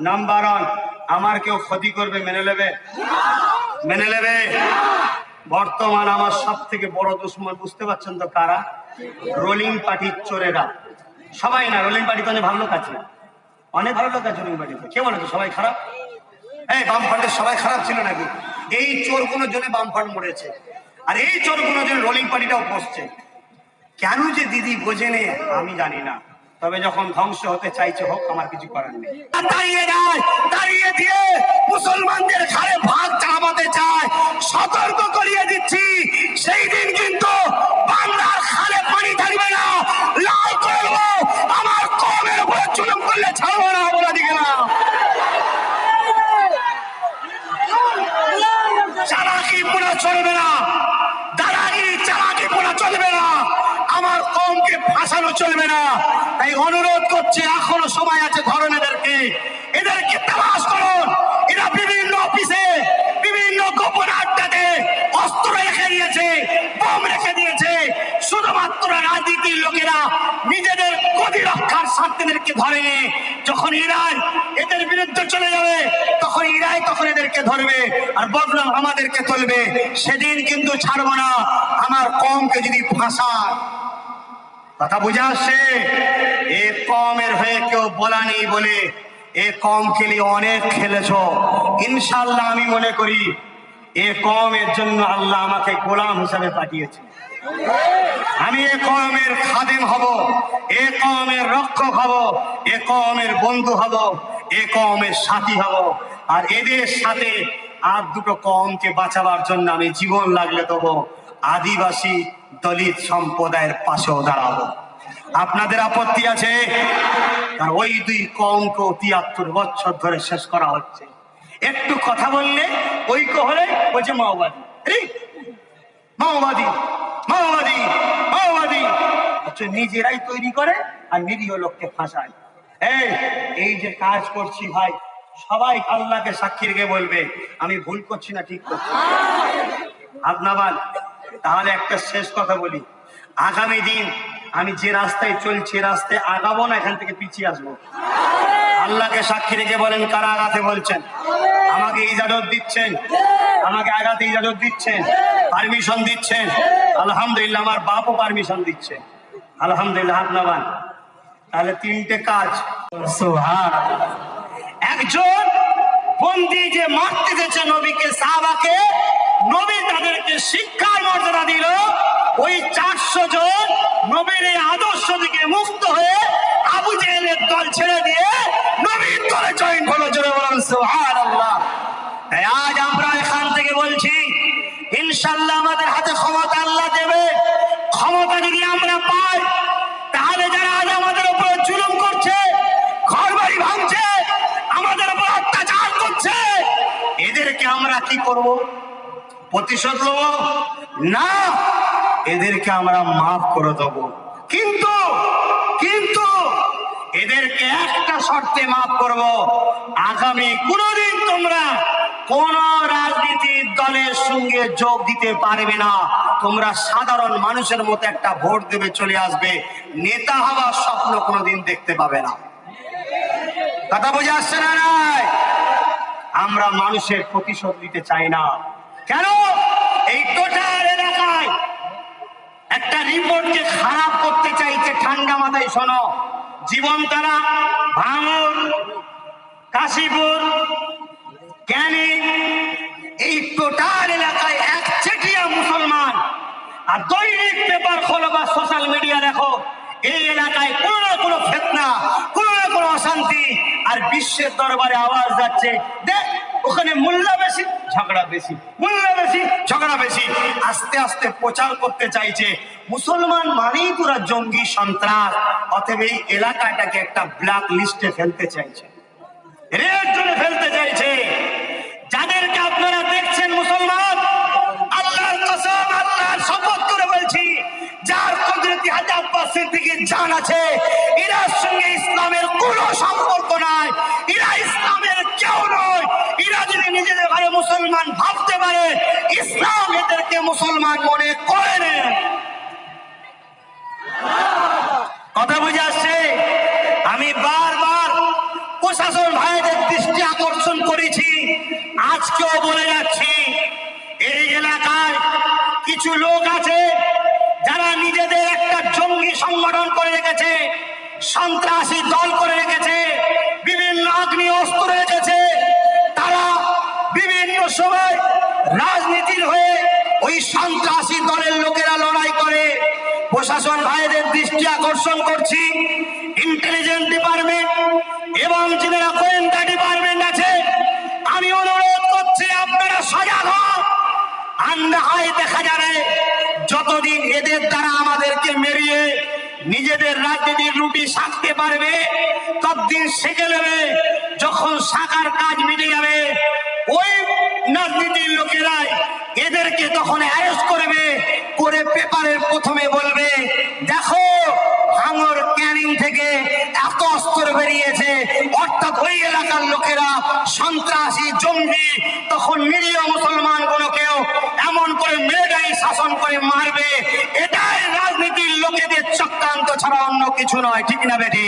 Number one, আমার কেউ ক্ষতি করবে মেনে নেবে? মেনে নেবে? বর্তমান আমার সব থেকে বড় দুশ্মন বুঝতে পারছেন তো কারা? রোলিং পার্টির চোরেরা। সবাই না, রোলিং পার্টি তো অনেক ভালো লোক আছে, অনেক ভালো লোক আছে রোলিং পার্টিতে। কে বলে তো সবাই খারাপ? এই বামফ্রন্টের সবাই খারাপ ছিল নাকি? এই চোরগুলোর জন্য বামফ্রন্ট মরেছে, আর এই চোরগুলোর জন্য রোলিং পার্টিটাও বসছে। কেন যে দিদি বোঝেনে আমি জানি না, তবে যখন ধ্বংস হতে চাইছে হোক, আমার কিছু করার নেই। দাঁড়িয়ে যায়, দাঁড়িয়ে দিয়ে মুসলমানদের ঘাড়ে ভাগ চাপাতে চায়। সতর্ক করিয়ে দিচ্ছি, সেই দিন কিন্তু বাংলার ঘাড়ে পানি থাকবে না, লাল করবো। আমার কমের উপরে চুলুম করলে ছাড়বো না, বলে দিকে না। চালাকি পুরা চলবে না, দাঁড়াগিরি চালাকি পুরা চলবে না, আমার কমকে ফাঁসানো চলবে না। তাই অনুরোধ করছে, এখনো সময় আছে, ধরুন এদেরকে, এদেরকে তালাশ করুন। এরা বিভিন্ন অফিসে, বিভিন্ন গোপন আড্ডাতে অস্ত্র রেখে দিয়েছে, বোম রেখে দিয়েছে। শুধুমাত্র রাজনীতির লোকেরা নিজেদের গদি রক্ষার স্বার্থেদেরকে ধরে। যখন ইরান এদের বিরুদ্ধে চলে যাবে, তখন ইরাই তখন এদেরকে ধরবে, আর বদনাম আমাদেরকে তুলবে। সেদিন কিন্তু ছাড়বো না, আমার কমকে যদি ফাঁসায়। কথা বুঝে আসছে? এ কমের হয়ে কেউ বলা নেই বলে এ কম খেলে অনেক খেলেছ। ইনশাল্লাহ আমি মনে করি এ কমের জন্য আল্লাহ আমাকে গোলাম হিসাবে পাঠিয়েছে। আমি এ কমের খাদেম হব, এ কমের রক্ষক হব, এ কমের বন্ধু হব, এ কমের সাথী হব। আর এদের সাথে আর দুটো কমকে বাঁচাবার জন্য আমি জীবন লাগলে দেবো। আদিবাসী দলিত সম্প্রদায়ের পাশেও দাঁড়াবো। আপনাদের আপত্তি আছে? কারণ ওই দুই কমকে ৭৩ বছর ধরে শেষ করা হচ্ছে। একটু কথা বললে ঐক্য হলে বলছে মাওবাদী, মাওবাদী, মাওবাদী, মাওবাদী। নিজেরাই তৈরি করে আর নিরীহ লোককে ফাঁসায়। এই যে কাজ করছি ভাই, সবাই আল্লাহকে সাক্ষী রেখে বলবে আমি ভুল করছি না ঠিক করছি। আপনার তাহলে একটা শেষ কথা বলি, আগামী দিন আমি যে রাস্তায় চলছি রাস্তায় আগাবো না, এখান থেকে পিছিয়ে আসবো। আল্লাহকে সাক্ষী রেখে বলেন কারা আগাতে বলছেন? আমাকে ইজাজত দিচ্ছেন, আমাকে আগাতে ইজাজত দিচ্ছেন, পারমিশন দিচ্ছেন। আলহামদুলিল্লাহ, আমার বাপও পারমিশন দিচ্ছে, আলহামদুলিল্লাহ। আপনার তাহলে তিনটে কাজ। একজন বন্দী যে মারতে দিয়েছে নবীকে, সাহাবাকে, নবী তাদেরকে শিক্ষার মর্যাদা দিল। ওই 400 জন নবীর এই আদর্শ থেকে মুক্ত হয়ে আবু জেহেলের দল ছেড়ে দিয়ে নবীর দলে জয়েন হলো। জোরে বলুন সুবহানাল্লাহ। তাই আজ আমরা এখান থেকে বলছি, ইনশাআল্লাহ আমাদের হাতে ক্ষমতা আল্লাহ দেবে। ক্ষমতা যদি আমরা পাই, তাহলে যারা আজ আমাদের উপরে জুলুম করছে, ঘর বাড়ি ভাঙছে, আমাদের উপর অত্যাচার করছে, এদেরকে আমরা কি করব? প্রতিশোধ নেব না, এদেরকে আমরা মাফ করে দেব। কিন্তু কিন্তু এদেরকে একটা শর্তে মাফ করব, আগামী কোনদিন তোমরা কোন রাজনীতির দলের সঙ্গে যোগ দিতে পারবে না। তোমরা সাধারণ মানুষের মতো একটা ভোট দেবে, চলে আসবে, নেতা হওয়ার স্বপ্ন কোনোদিন দেখতে পাবে না। কথা বুঝে আসছে না? নাই, আমরা মানুষের প্রতিশোধ দিতে চাই না। কেন? এই টোটাল এলাকায় একটা রিপোর্টকে খারাপ করতে চাইছে। ঠান্ডা মাথায় শোনো, জীবনতারা, ভাঙড়, কাশীপুর, ক্যানিং, এই টোটাল এলাকায় একচেটিয়া মুসলমান। আর দৈনিক পেপার খোলো বা সোশ্যাল মিডিয়া দেখো, এই এলাকায় কোনো না কোনো ফিতনা, কোনো না কোনো অশান্তি। আর বিশ্বের দরবারে আওয়াজ যাচ্ছে, দেখ ওখানে মোল্লা বেশি ঝগড়া বেশি, মোল্লা বেশি ঝগড়া বেশি। আস্তে আস্তে প্রচার করতে চাইছে মুসলমান মানেই পুরা জঙ্গি সন্ত্রাস। অতএব এই এলাকাটাকে একটা ব্ল্যাক লিস্টে ফেলতে চাইছে, রেড জোনে ফেলতে চাইছে। যাদেরকে আপনারা দেখছেন মুসলমান, আল্লাহর কসম, আল্লাহর শপথ করে বলছি, যার কুদরতি 1000% থেকে জান আছে, এর সঙ্গে ইসলামের কোনো সম্পর্ক নাই, এরা ইসলামের কেউ নয়। এরা যদি নিজেদের ঘরে মুসলমান ভাবতে পারে, ইসলাম এদেরকে মুসলমান মনে করে না। কথা বুঝে আসছে? আমি বারবার প্রশাসন ভাইদের দৃষ্টি আকর্ষণ করেছি, আজকেও বলে যাচ্ছি, এই এলাকায় কিছু লোক আছে যারা নিজেদের একটা জঙ্গি সংগঠন করে রেখেছে, সন্ত্রাসী দল করে রেখেছে, বিভিন্ন আগ্নেয় অস্ত্র রেখেছে। তারা বিভিন্ন সময় রাজনীতির হয়ে ওই সন্ত্রাসী দলের লোকেরা লড়াই করে। প্রশাসন ভাইদের দৃষ্টি আকর্ষণ করছি, ইন্টেলিজেন্স ডিপার্টমেন্ট এবং যারা গোয়েন্দা ডিপার্টমেন্ট আছে, আমি অনুরোধ করছি আপনারা সজাগ হন। আন্দাহায় দেখা যাবে যতদিন এদের দ্বারা আমাদেরকে মেরিয়ে নিজেদের রাজনীতির রুটি সাধতে পারবে, ততদিন শিখে নেবে। যখন শাখার কাজ মিটে যাবে, ওই রাজনীতির লোকেরাই এদেরকে তখন অ্যারেস্ট করবে, করে পেপারের প্রথমে বলবে, দেখো ভাঙর ক্যানিং থেকে এত অস্ত্র বেরিয়েছে, অর্থাৎ ওই এলাকার লোকেরা সন্ত্রাসী জঙ্গি। তখন নিরীহ মুসলমানগুলোকেও এমন করে মিলিটারি শাসন করে মারবে। এটাই রাজনীতির লোকেদের চক্রান্ত ছাড়া অন্য কিছু নয়, ঠিক না বেটি?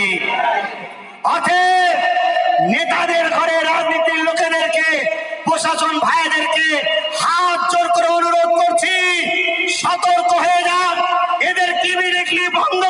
অতএব নেতাদের ঘরে রাজনীতির লোকেদেরকে, প্রশাসন ভাইদেরকে হাত জোর করে অনুরোধ করছি, সতর্ক হয়ে যান। এদের টিভি দেখলি বন্ধ